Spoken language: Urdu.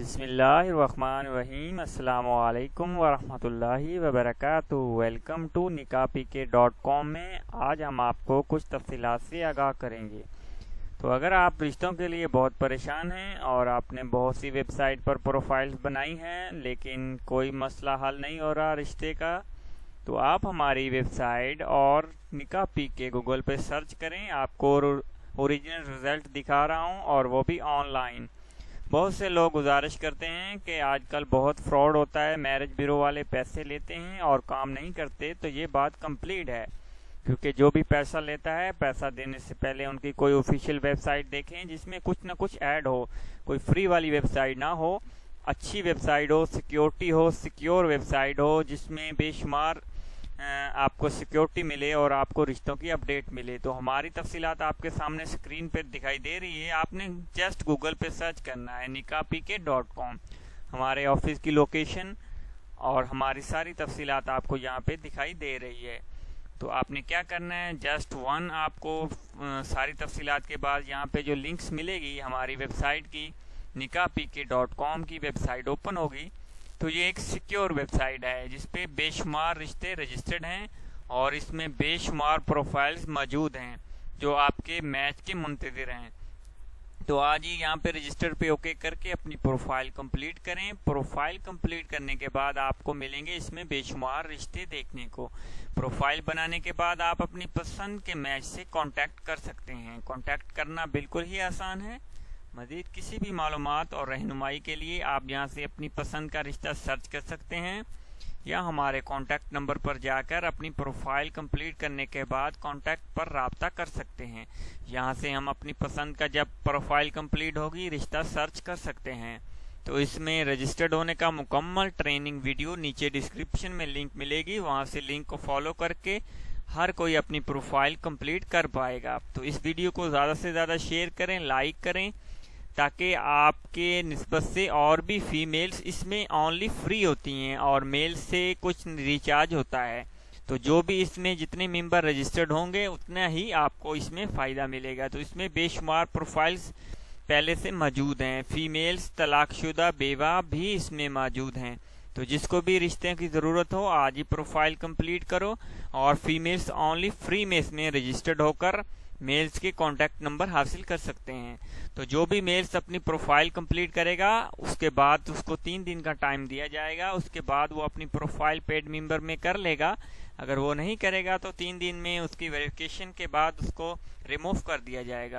بسم اللہ الرحمن الرحیم۔ السلام علیکم ورحمۃ اللہ وبرکاتہ۔ ویلکم ٹو nikahpk.com میں آج ہم آپ کو کچھ تفصیلات سے آگاہ کریں گے۔ تو اگر آپ رشتوں کے لیے بہت پریشان ہیں اور آپ نے بہت سی ویب سائٹ پر پروفائلز بنائی ہیں لیکن کوئی مسئلہ حل نہیں ہو رہا رشتے کا، تو آپ ہماری ویب سائٹ اور نکاح پی کے گوگل پہ سرچ کریں۔ آپ کو اوریجنل رزلٹ دکھا رہا ہوں اور وہ بھی آن لائن۔ بہت سے لوگ گزارش کرتے ہیں کہ آج کل بہت فراڈ ہوتا ہے، میرج بیورو والے پیسے لیتے ہیں اور کام نہیں کرتے، تو یہ بات کمپلیٹ ہے، کیونکہ جو بھی پیسہ لیتا ہے پیسہ دینے سے پہلے ان کی کوئی آفیشیل ویب سائٹ دیکھیں جس میں کچھ نہ کچھ ایڈ ہو، کوئی فری والی ویب سائٹ نہ ہو، اچھی ویب سائٹ ہو، سیکیورٹی ہو، سیکیور ویب سائٹ ہو جس میں بے شمار آپ کو سیکیورٹی ملے اور آپ کو رشتوں کی اپڈیٹ ملے۔ تو ہماری تفصیلات آپ کے سامنے اسکرین پہ دکھائی دے رہی ہے، آپ نے جسٹ گوگل پہ سرچ کرنا ہے nikahpk.com، ہمارے آفس کی لوکیشن اور ہماری ساری تفصیلات آپ کو یہاں پہ دکھائی دے رہی ہے۔ تو آپ نے کیا کرنا ہے، جسٹ آپ کو ساری تفصیلات کے بعد یہاں پہ جو لنکس ملے گی ہماری ویب سائٹ کی، nikahpk.com کی ویب سائٹ اوپن ہوگی، تو یہ ایک سیکیور ویب سائٹ ہے جس پہ بے شمار رشتے رجسٹرڈ ہیں اور اس میں بے شمار پروفائلز موجود ہیں جو آپ کے میچ کے منتظر ہیں۔ تو آج ہی یہاں پہ رجسٹر پہ اوکے کر کے اپنی پروفائل کمپلیٹ کریں۔ پروفائل کمپلیٹ کرنے کے بعد آپ کو ملیں گے اس میں بے شمار رشتے دیکھنے کو۔ پروفائل بنانے کے بعد آپ اپنی پسند کے میچ سے کانٹیکٹ کر سکتے ہیں۔ کانٹیکٹ کرنا بالکل ہی آسان ہے۔ مزید کسی بھی معلومات اور رہنمائی کے لیے آپ یہاں سے اپنی پسند کا رشتہ سرچ کر سکتے ہیں یا ہمارے کانٹیکٹ نمبر پر جا کر اپنی پروفائل کمپلیٹ کرنے کے بعد کانٹیکٹ پر رابطہ کر سکتے ہیں۔ یہاں سے ہم اپنی پسند کا جب پروفائل کمپلیٹ ہوگی رشتہ سرچ کر سکتے ہیں۔ تو اس میں رجسٹرڈ ہونے کا مکمل ٹریننگ ویڈیو نیچے ڈسکرپشن میں لنک ملے گی، وہاں سے لنک کو فالو کر کے ہر کوئی اپنی پروفائل کمپلیٹ کر پائے گا۔ تو اس ویڈیو کو زیادہ سے زیادہ شیئر کریں، لائک کریں، تاکہ آپ کے نسبت سے اور بھی فیمیلز اس میں اونلی فری ہوتی ہیں اور میل سے کچھ ریچارج ہوتا ہے۔ تو جو بھی اس میں جتنے ممبر رجسٹرڈ ہوں گے اتنا ہی آپ کو اس میں فائدہ ملے گا۔ تو اس میں بے شمار پروفائلز پہلے سے موجود ہیں، فیمیلز، طلاق شدہ، بیوہ بھی اس میں موجود ہیں۔ تو جس کو بھی رشتے کی ضرورت ہو آج ہی پروفائل کمپلیٹ کرو، اور فیمیلز اونلی فری میں اس میں رجسٹرڈ ہو کر میلز کے کانٹیکٹ نمبر حاصل کر سکتے ہیں۔ تو جو بھی میلز اپنی پروفائل کمپلیٹ کرے گا اس کے بعد اس کو 3 دن کا ٹائم دیا جائے گا، اس کے بعد وہ اپنی پروفائل پیڈ ممبر میں کر لے گا۔ اگر وہ نہیں کرے گا تو 3 دن میں اس کی ویریفیکیشن کے بعد اس کو ریموو کر دیا جائے گا۔